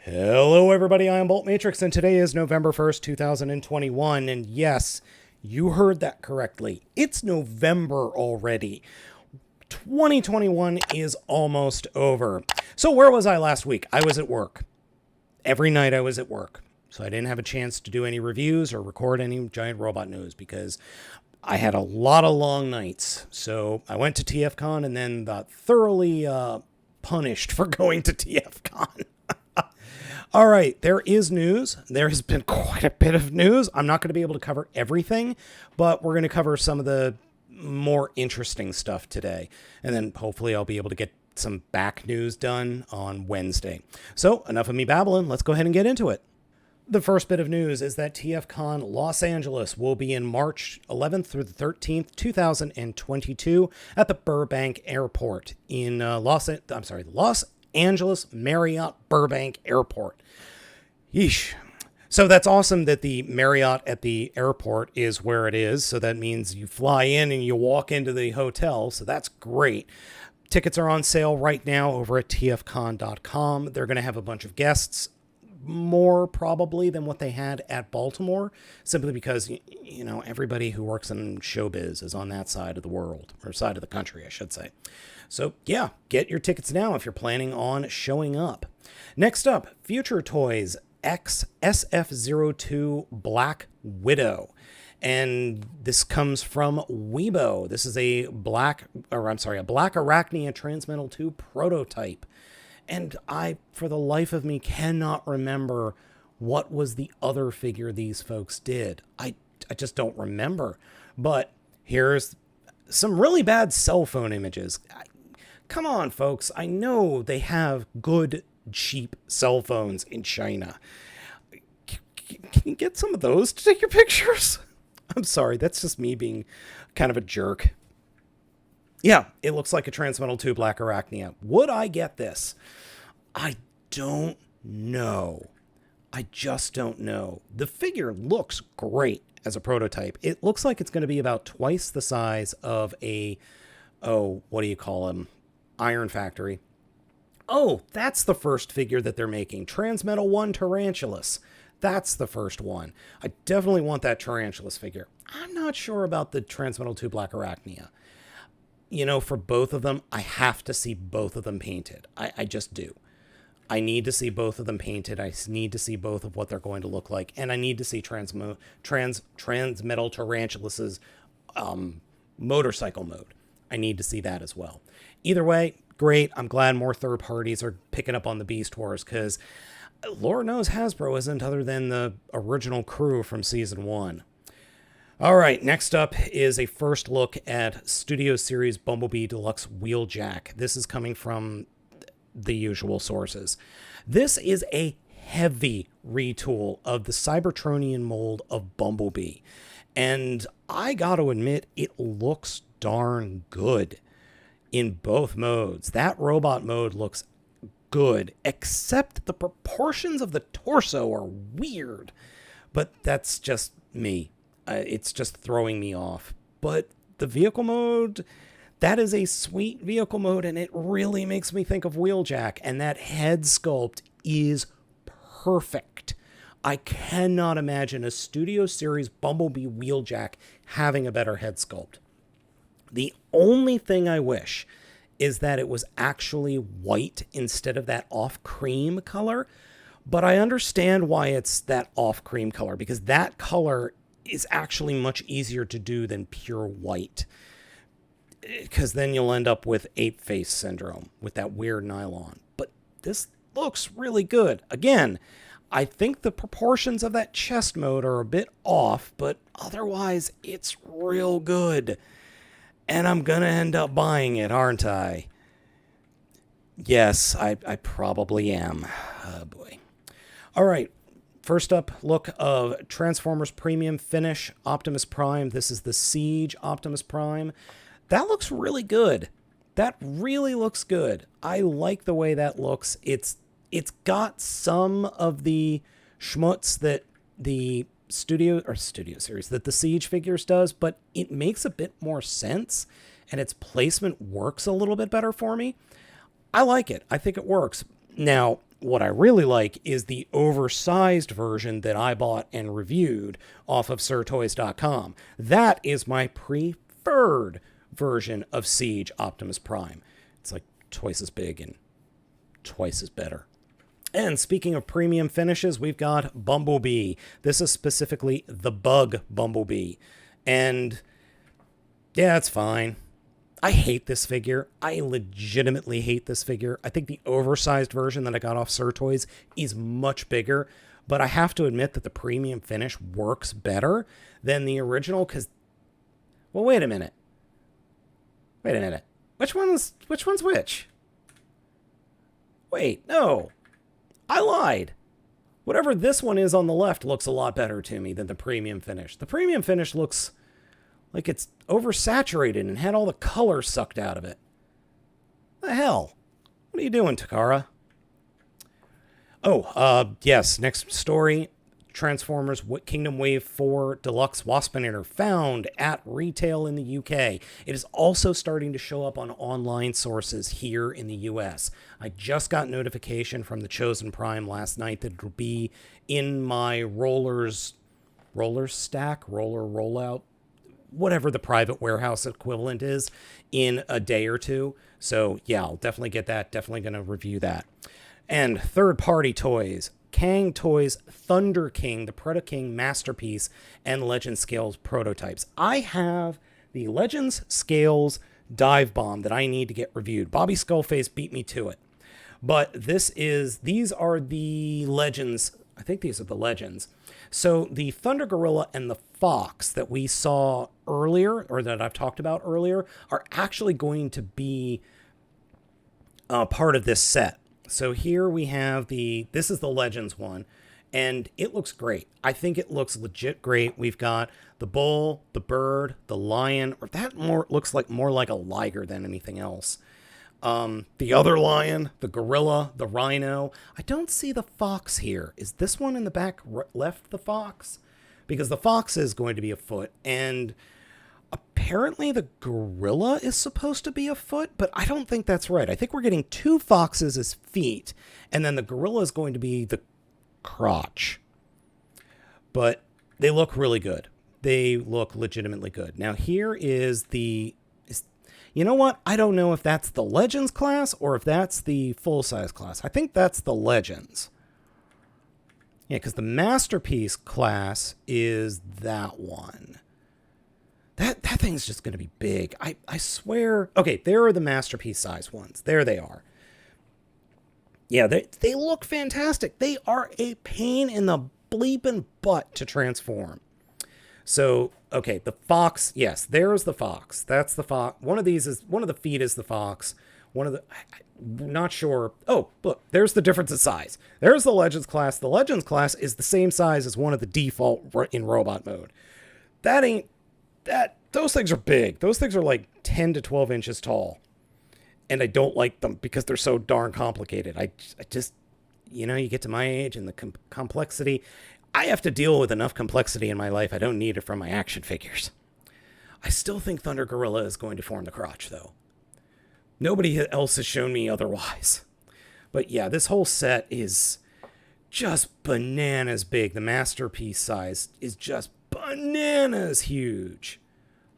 Hello everybody, I am Baltmatrix, and today is November 1st, 2021, and yes, you heard that correctly. It's November already. 2021 is almost over. So where was I last week? I was at work. Every night I was at work. So I didn't have a chance to do any reviews or record any giant robot news because I had a lot of long nights. So I went to TFCon and then got thoroughly punished for going to TFCon. All right, there is news. There has been quite a bit of news. I'm not going to be able to cover everything, but we're going to cover some of the more interesting stuff today. And then hopefully I'll be able to get some back news done on Wednesday. So enough of me babbling. Let's go ahead and get into it. The first bit of news is that TFCon Los Angeles will be in March 11th through the 13th, 2022 at the Burbank Airport in Los Angeles Marriott Burbank Airport. Yeesh. So that's awesome that the Marriott at the airport is where it is. So that means you fly in and you walk into the hotel. So that's great. Tickets are on sale right now over at TFCon.com. They're going to have a bunch of guests, more probably than what they had at Baltimore, simply because, you know, everybody who works in showbiz is on that side of the world, or side of the country, I should say. So yeah, get your tickets now if you're planning on showing up. Next up, Future Toys X SF02 Black Widow. And this comes from Weibo. This is a black Arachnia Transmetal 2 prototype. And I, for the life of me, cannot remember what was the other figure these folks did. I just don't remember. But here's some really bad cell phone images. Come on, folks. I know they have good, cheap cell phones in China. Can you get some of those to take your pictures? I'm sorry. That's just me being kind of a jerk. Yeah, it looks like a Transmetal 2 Black Arachnia. Would I get this? I don't know. I just don't know. The figure looks great as a prototype. It looks like it's going to be about twice the size of a, what do you call them? Iron Factory. Oh, that's the first figure that they're making. Transmetal 1 Tarantulas. That's the first one. I definitely want that Tarantulas figure. I'm not sure about the Transmetal 2 Black Arachnia. You know, for both of them, I have to see both of them painted. I just do. I need to see both of them painted. I need to see both of what they're going to look like. And I need to see Transmetal Tarantulas' motorcycle mode. I need to see that as well. Either way, great. I'm glad more third parties are picking up on the Beast Wars, because Lord knows Hasbro isn't other than the original crew from Season 1. All right, next up is a first look at Studio Series Bumblebee Deluxe Wheeljack. This is coming from the usual sources. This is a heavy retool of the Cybertronian mold of Bumblebee. And I got to admit, it looks darn good in both modes. That robot mode looks good, except the proportions of the torso are weird. But that's just me. It's just throwing me off. But the vehicle mode, that is a sweet vehicle mode, and it really makes me think of Wheeljack. And that head sculpt is perfect. I cannot imagine a Studio Series Bumblebee Wheeljack having a better head sculpt. The only thing I wish is that it was actually white instead of that off cream color. But I understand why it's that off cream color, because that color is actually much easier to do than pure white, because then you'll end up with ape-face syndrome with that weird nylon. But this looks really good. Again, I think the proportions of that chest mode are a bit off, but otherwise it's real good. And I'm gonna end up buying it, aren't I? Yes, I probably am. Oh boy. All right. First up, look of Transformers Premium Finish Optimus Prime. This is the Siege Optimus Prime. That looks really good. That really looks good. I like the way that looks. It's got some of the schmutz that the Studio Series that the Siege figures does, but it makes a bit more sense, and its placement works a little bit better for me. I like it. I think it works. Now, what I really like is the oversized version that I bought and reviewed off of sirtoys.com. That is my preferred version of Siege Optimus Prime. It's like twice as big and twice as better. And speaking of premium finishes, we've got Bumblebee. This is specifically the Bug Bumblebee. And yeah, it's fine. I hate this figure. I legitimately hate this figure. I think the oversized version that I got off Sir Toys is much bigger, but I have to admit that the premium finish works better than the original because, well, wait a minute. Which one's which? Wait, no. I lied. Whatever this one is on the left looks a lot better to me than the premium finish. The premium finish looks like it's oversaturated and had all the color sucked out of it. The hell? What are you doing, Takara? Oh, yes, next story. Transformers Kingdom Wave 4 Deluxe Waspinator found at retail in the UK. It is also starting to show up on online sources here in the US. I just got notification from the Chosen Prime last night that it'll be in my roller rollout, whatever the private warehouse equivalent is, in a day or two. So yeah, I'll definitely get that. Definitely going to review that. And third-party toys. Kang Toys Thunder King, the Predaking Masterpiece, and Legend Scales prototypes. I have the Legends Scales Dive Bomb that I need to get reviewed. Bobby Skullface beat me to it. But these are the Legends. I think these are the Legends. So the Thunder Gorilla and the Fox that we saw earlier, or that I've talked about earlier, are actually going to be part of this set. So here we have this is the Legends one, and it looks great. I think it looks legit great. We've got the bull, the bird, the lion, or that looks more like a liger than anything else. The other lion, the gorilla, the rhino. I don't see the fox here. Is this one in the back left the fox? Because the fox is going to be a foot, and apparently the gorilla is supposed to be a foot, but I don't think that's right. I think we're getting two foxes as feet, and then the gorilla is going to be the crotch. But they look really good. They look legitimately good. Now here is you know what? I don't know if that's the Legends class or if that's the full-size class. I think that's the Legends. Yeah, because the Masterpiece class is that one. That thing's just going to be big. I swear. Okay, there are the Masterpiece size ones. There they are. Yeah, they look fantastic. They are a pain in the bleeping butt to transform. So, okay, the fox. Yes, there's the fox. That's the fox. One of the feet is the fox. I'm not sure. Oh, look, there's the difference in size. There's the Legends class. The Legends class is the same size as one of the default in robot mode. Those things are big. Those things are like 10 to 12 inches tall. And I don't like them because they're so darn complicated. I just, you get to my age and the complexity. I have to deal with enough complexity in my life. I don't need it from my action figures. I still think Thunder Gorilla is going to form the crotch, though. Nobody else has shown me otherwise. But yeah, this whole set is just bananas big. The Masterpiece size is just bananas huge.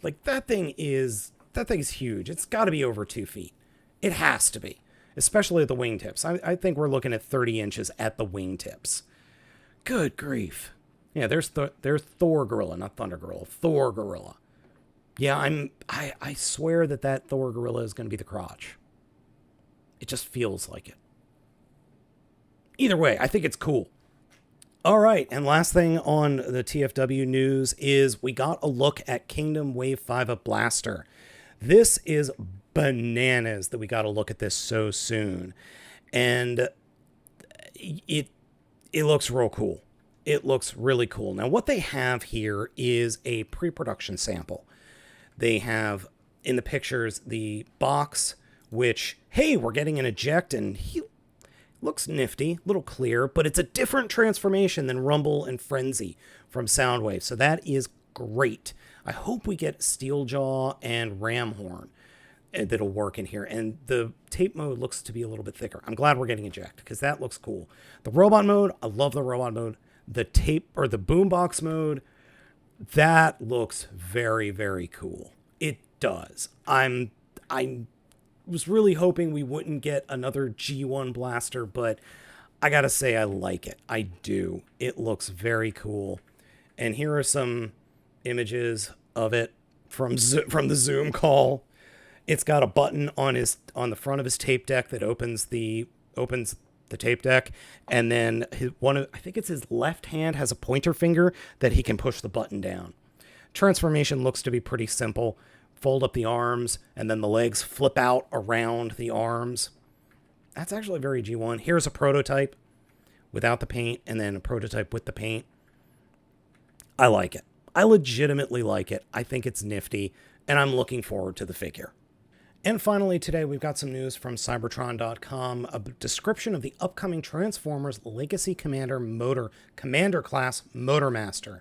Like, that thing is huge. It's got to be over 2 feet. It has to be, especially at the wingtips. I think we're looking at 30 inches at the wingtips. Good grief. Yeah, there's Thor Gorilla, not Thunder Gorilla. Thor Gorilla. Yeah, I swear that Thor Gorilla is going to be the crotch. It just feels like it. Either way, I think it's cool. All right, and last thing on the TFW news is we got a look at Kingdom Wave 5 of Blaster. This is bananas that we got a look at this so soon. And it looks real cool. It looks really cool. Now, what they have here is a pre-production sample. They have, in the pictures, the box, which, hey, we're getting an eject, and he looks nifty, little clear, but it's a different transformation than Rumble and Frenzy from Soundwave, so that is great. I hope we get Steeljaw and Ramhorn. that'll work in here. And the tape mode looks to be a little bit thicker. I'm glad we're getting eject because that looks cool. The robot mode, I love the robot mode. The tape or the boombox mode, that looks very, very cool. It does. I was really hoping we wouldn't get another G1 blaster, but I gotta say I like it. I do. It looks very cool. And here are some images of it from the Zoom call. It's got a button on the front of his tape deck that opens the tape deck, and then I think it's his left hand has a pointer finger that he can push the button down. Transformation looks to be pretty simple. Fold up the arms, and then the legs flip out around the arms. That's actually very G1. Here's a prototype without the paint, and then a prototype with the paint. I like it. I legitimately like it. I think it's nifty, and I'm looking forward to the figure. And finally today, we've got some news from Cybertron.com, a description of the upcoming Transformers Legacy Commander class Motormaster.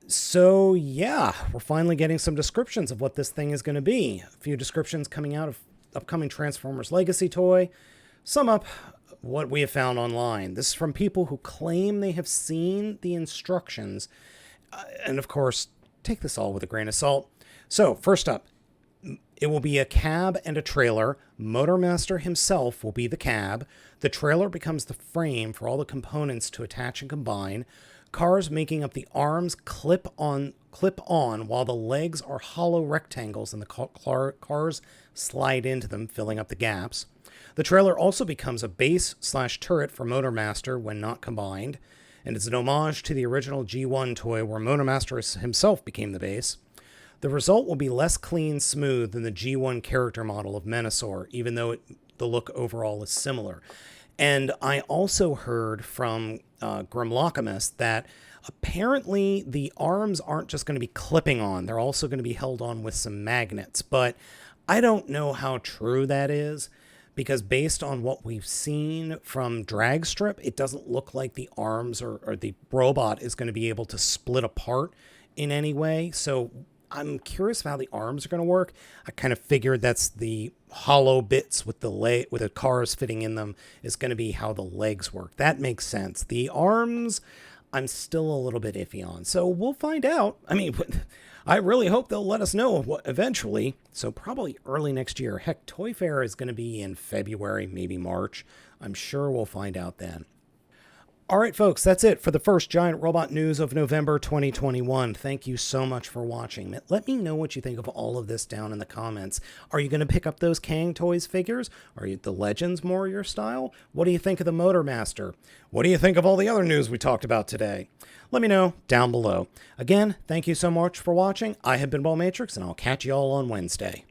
So yeah, we're finally getting some descriptions of what this thing is going to be. A few descriptions coming out of upcoming Transformers Legacy toy. Sum up what we have found online. This is from people who claim they have seen the instructions. And of course, take this all with a grain of salt. So first up, it will be a cab and a trailer. Motormaster himself will be the cab. The trailer becomes the frame for all the components to attach and combine. Cars making up the arms clip on while the legs are hollow rectangles and the cars slide into them, filling up the gaps. The trailer also becomes a base/turret for Motormaster when not combined, and it's an homage to the original G1 toy where Motormaster himself became the base. The result will be less clean smooth than the G1 character model of Menasor, even though the look overall is similar. And I also heard from Grimlockamus that apparently the arms aren't just going to be clipping on. They're also going to be held on with some magnets. But I don't know how true that is, because based on what we've seen from Dragstrip, it doesn't look like the arms or the robot is going to be able to split apart in any way. So I'm curious how the arms are going to work. I kind of figured that's the hollow bits with the cars fitting in them is going to be how the legs work. That makes sense. The arms, I'm still a little bit iffy on. So we'll find out. I mean, I really hope they'll let us know eventually. So probably early next year. Heck, Toy Fair is going to be in February, maybe March. I'm sure we'll find out then. All right, folks, that's it for the first Giant Robot news of November 2021. Thank you so much for watching. Let me know what you think of all of this down in the comments. Are you going to pick up those Kang Toys figures? Are the Legends more your style? What do you think of the Motormaster? What do you think of all the other news we talked about today? Let me know down below. Again, thank you so much for watching. I have been Baltmatrix, and I'll catch you all on Wednesday.